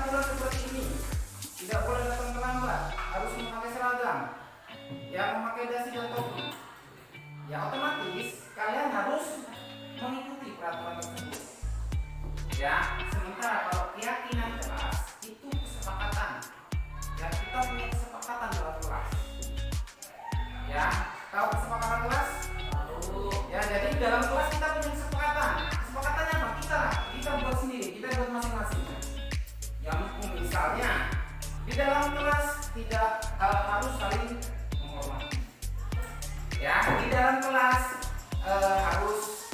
aturan seperti ini. Tidak boleh datang terlambat, harus memakai seragam, ya memakai dasi dan topi. Ya otomatis kalian harus mengikuti peraturan tersebut. Ya, sementara kalau keyakinan kelas itu kesepakatan. Ya kita punya kesepakatan dalam kelas. Ya, tahu kesepakatan kelas? Ya, jadi dalam kelas kita punya kesepakatan. Kesepakatannya apa? Kita buat sendiri, kita buat masing-masing. Yang misalnya di dalam kelas tidak harus saling menghormati. Ya, di dalam kelas harus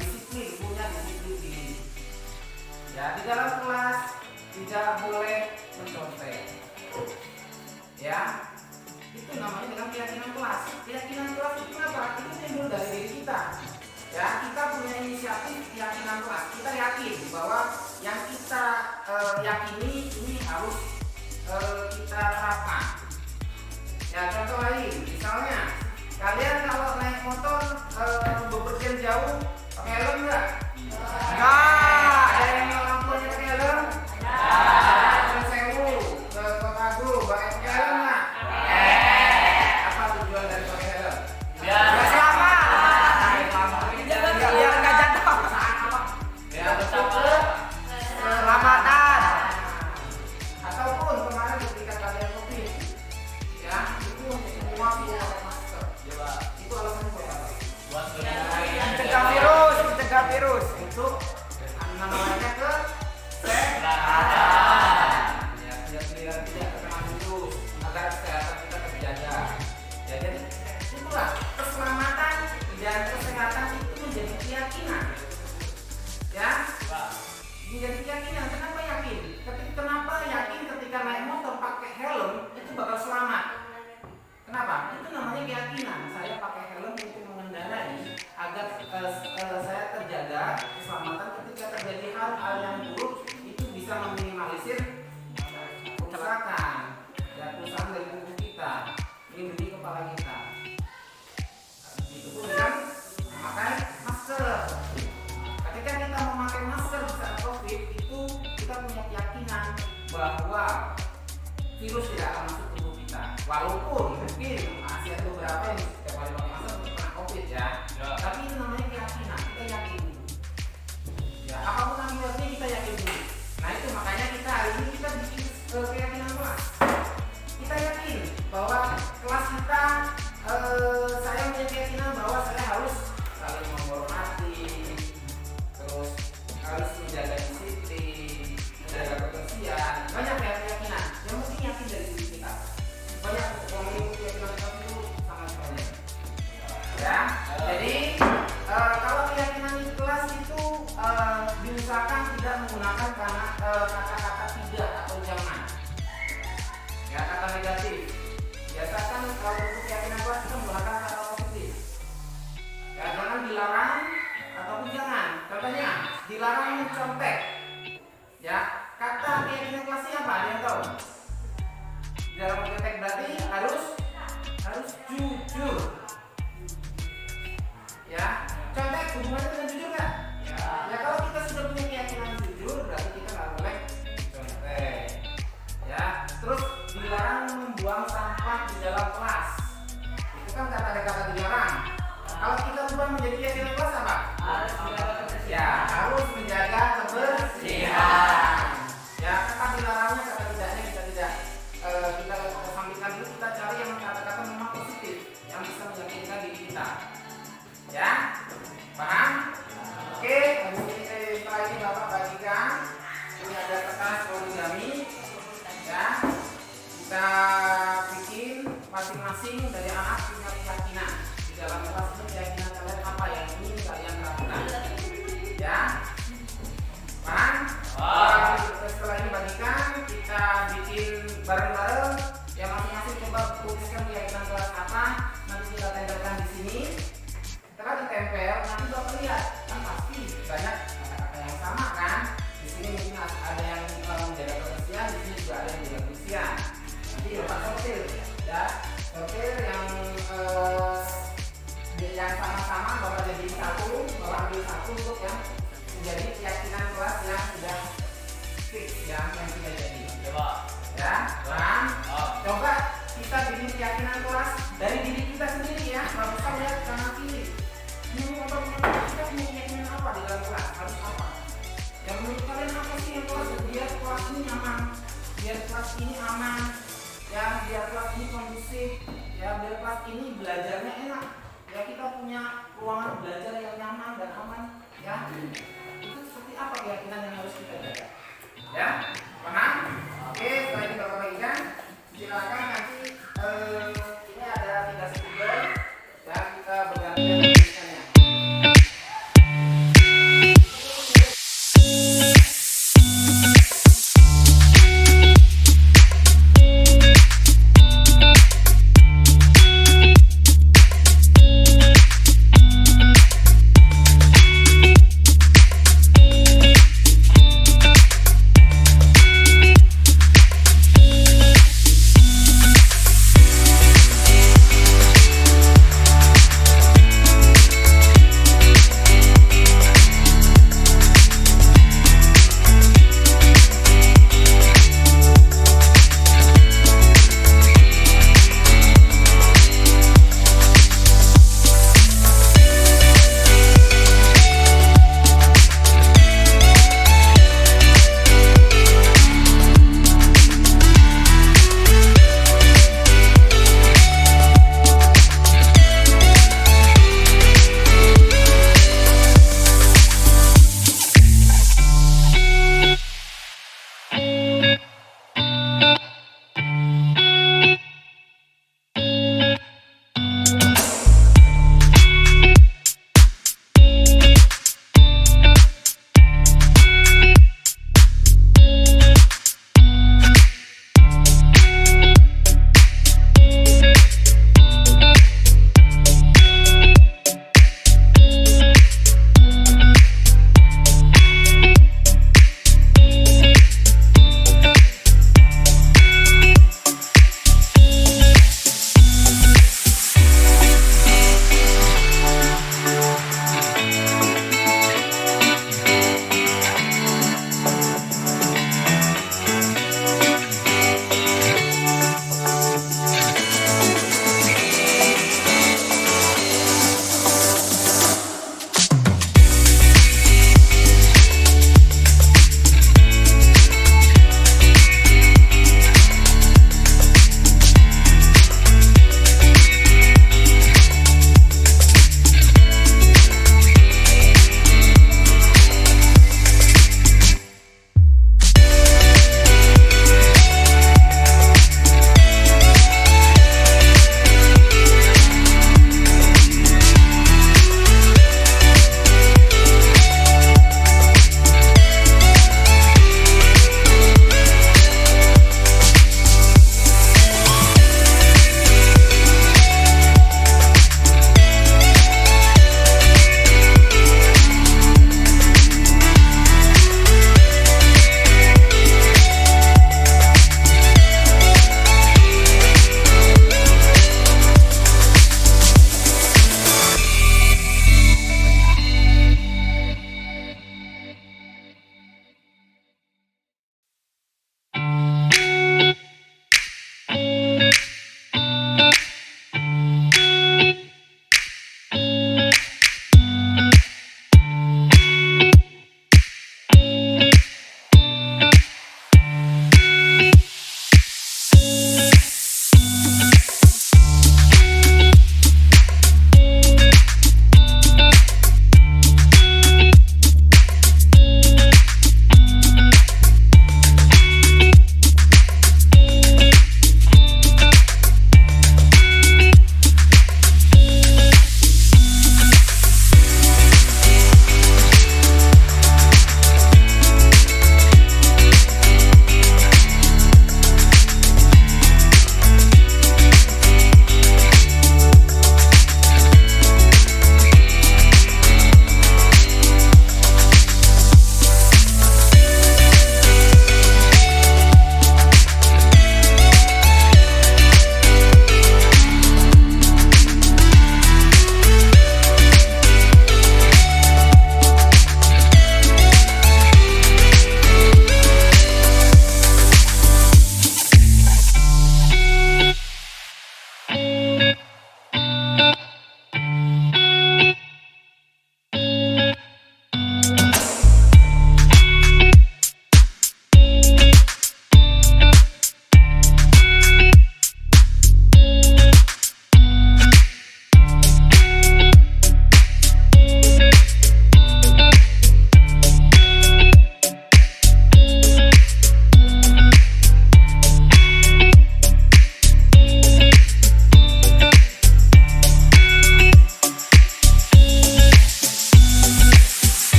disiplin, punya disiplin diri. Ya, di dalam kelas tidak boleh mencontek. Ya, itu namanya dengan keyakinan kelas. Keyakinan kelas itu apa? Itu timbul dari diri kita. Ya, kita punya inisiatif keyakinan kelas. Kita yakin bahwa yang kita yakini ini harus kita terapkan. Ya, contoh lain, misalnya kalian kalau naik motor bepergian jauh pakai helm enggak? Enggak. Ada yang lampunya pakai helm? Enggak. Ke Sewu, ke Kota Agung, pakai helm enggak? Apa tujuan dari pakai helm? Biar selamat. Biar enggak jatuh. Ya, betul. Keselamatan. Ataupun kemarin ketika kalian COVID, ya itu semua pakai masker. Itu alasannya buat apa? Mencegah virus untuk namanya kesehatan. Ya, biar tidak terkena virus agar kesehatan kita terjaga. Ya, jadi itulah keselamatan dan kesehatan itu menjadi keyakinan. Ya, menjadi keyakinan. Kenapa yakin? Kenapa yakin ketika naik motor pakai helm itu bakal selamat? Kenapa? Itu namanya keyakinan. Saya pakai helm untuk mengendarai agar saya terjaga keselamatan ketika terjadi hal-hal yang buruk, itu bisa meminimalisir kerusakan dan kerusakan dari tubuh kita, melindungi kepala kita. Itu pun dengan memakai masker. Ketika kita memakai masker saat COVID, itu kita punya keyakinan bahwa virus tidak akan masuk tubuh kita. Walaupun mungkin masih ada beberapa yang setiap kali pakai masker kena COVID ya. Tapi itu namanya keyakinan, kita yakin. Ya, apapun akibatnya kita yakin dulu. Nah itu makanya kita hari ini kita bikin keyakinan kelas. Kita yakin bahwa kelas kita, saya punya keyakinan bahwa saya harus saling menghormati, terus harus menjaga disiplin, menjaga kebersihan. Banyak ya keyakinan. Yang penting yakin dari diri kita. Banyak ngomongin keyakinan kelas itu sangat banyak. Ya, jadi kalau keyakinan di kelas itu diusahakan tidak menggunakan kata-kata tidak atau jangan. Ya, kata negatif. Biasakan kalau untuk keyakinan kelas kita menggunakan kata positif. Ya, jangan dilarang ataupun jangan. Contohnya, dilarang mencontek. Ya, kata keyakinan kelasnya apa? Ada yang tahu? Dilarang mencontek berarti harus jujur. Ya, contek hubungannya dengan jujur nggak? Ya, kalau kita sudah punya keyakinan jujur, berarti kita nggak boleh contek. Ya, terus dilarang membuang sampah di dalam kelas. Itu kan ada kata dilarang. Kalau kita ubah menjadi keyakinan kelas apa? Harus menjaga kebersihan. Ya, kata dilarangnya, kata tidaknya kita tidak kita sampaikan dulu. Kita cari yang kata-kata memang positif yang bisa meyakinkan diri kita. Ya, paham? Oke, setelah ini Bapak bagikan. Ini ada kertas origami. Ya, kita bikin masing-masing dari anak punya keyakinan. Di dalam kelas ini keyakinan kalian apa yang ingin kalian lakukan? Ya, paham? Setelah ini bagikan, kita bikin bareng-bareng. Ya, masing-masing coba tuliskan keyakinan kelas apa. Nanti kita tempelkan di sini. Setelah ditempel, nanti bakal lihat kan pasti banyak kata-kata yang sama kan. Di sini mungkin ada yang menjaga kebersihan, di sini juga ada yang menjaga kebersihan. Nanti Bapak sortir, ya sortir yang aman, ya biar kelas ini kondusif, ya biar kelas ini belajarnya enak, ya kita punya ruangan belajar yang nyaman dan aman, ya itu seperti apa keyakinan yang harus kita jaga, ya paham? Oke, setelah kita bagikan, silakan nanti ini ada 3 speaker, ya kita bergantian memberikannya.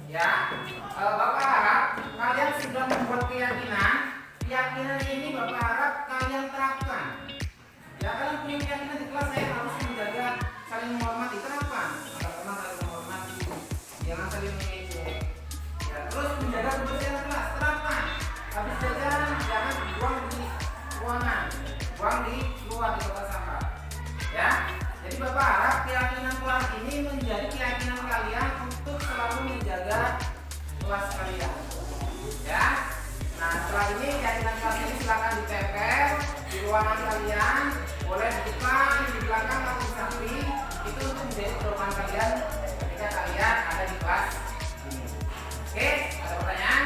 Ya, Bapak harap kalian sudah membuat keyakinan. Keyakinan ini Bapak harap kalian terapkan. Ya, kalian punya keyakinan di kelas saya harus menjaga saling menghormati, terapkan. Ada pernah saling menghormati, jangan saling mengejek. Ya, terus menjaga kebersihan kelas, terapkan. Habis jajan jangan buang di ruangan, buang di luar di tempat sampah. Ya, jadi Bapak harap keyakinan kelas ini menjadi keyakinan kalian untuk selalu menjaga kelas kalian. Ya, nah setelah ini keyakinan kelas ini silakan ditempel di ruangan kalian, boleh di depan, di belakang atau di samping. Itu untuk menjadi pedoman kalian ketika kalian ada di kelas ini. Oke, ada pertanyaan?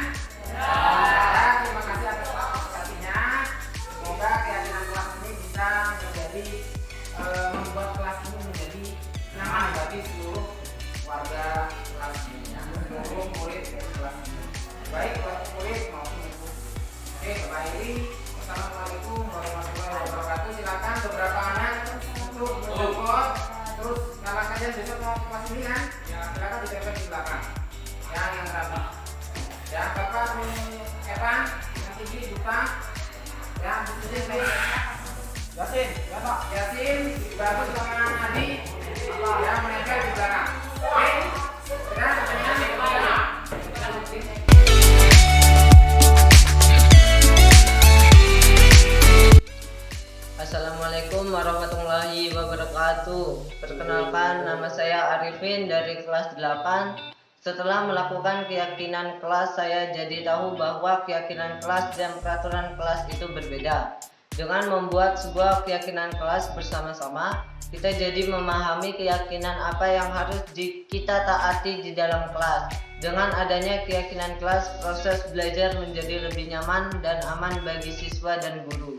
Ya, terima kasih atas partisipasinya. Semoga keyakinan kelas ini bisa menjadi membuat kelas ini menjadi nyaman bagi seluruh warga kelas ini, ya, seluruh murid kelas ini, baik murid maupun ibu. Oke, Bapak Iri, assalamualaikum warahmatullahi wabarakatuh. Silakan beberapa anak untuk menjemput. Terus kalau kalian besok mau ke kelas ini kan, ya silakan ditempel di belakang. Ya, yang rapi. Ya, Bapak Evan, yang tinggi Duta. Ya, Yasin, ya Pak. Yasin, bagus sama Adi. Ya, menempel di belakang. Oke, sekarang pertanyaan yang kedua. Assalamualaikum warahmatullahi wabarakatuh. Perkenalkan, nama saya Arifin dari kelas 8. Setelah melakukan keyakinan kelas, saya jadi tahu bahwa keyakinan kelas dan peraturan kelas itu berbeda. Dengan membuat sebuah keyakinan kelas bersama-sama, kita jadi memahami keyakinan apa yang harus kita taati di dalam kelas. Dengan adanya keyakinan kelas, proses belajar menjadi lebih nyaman dan aman bagi siswa dan guru.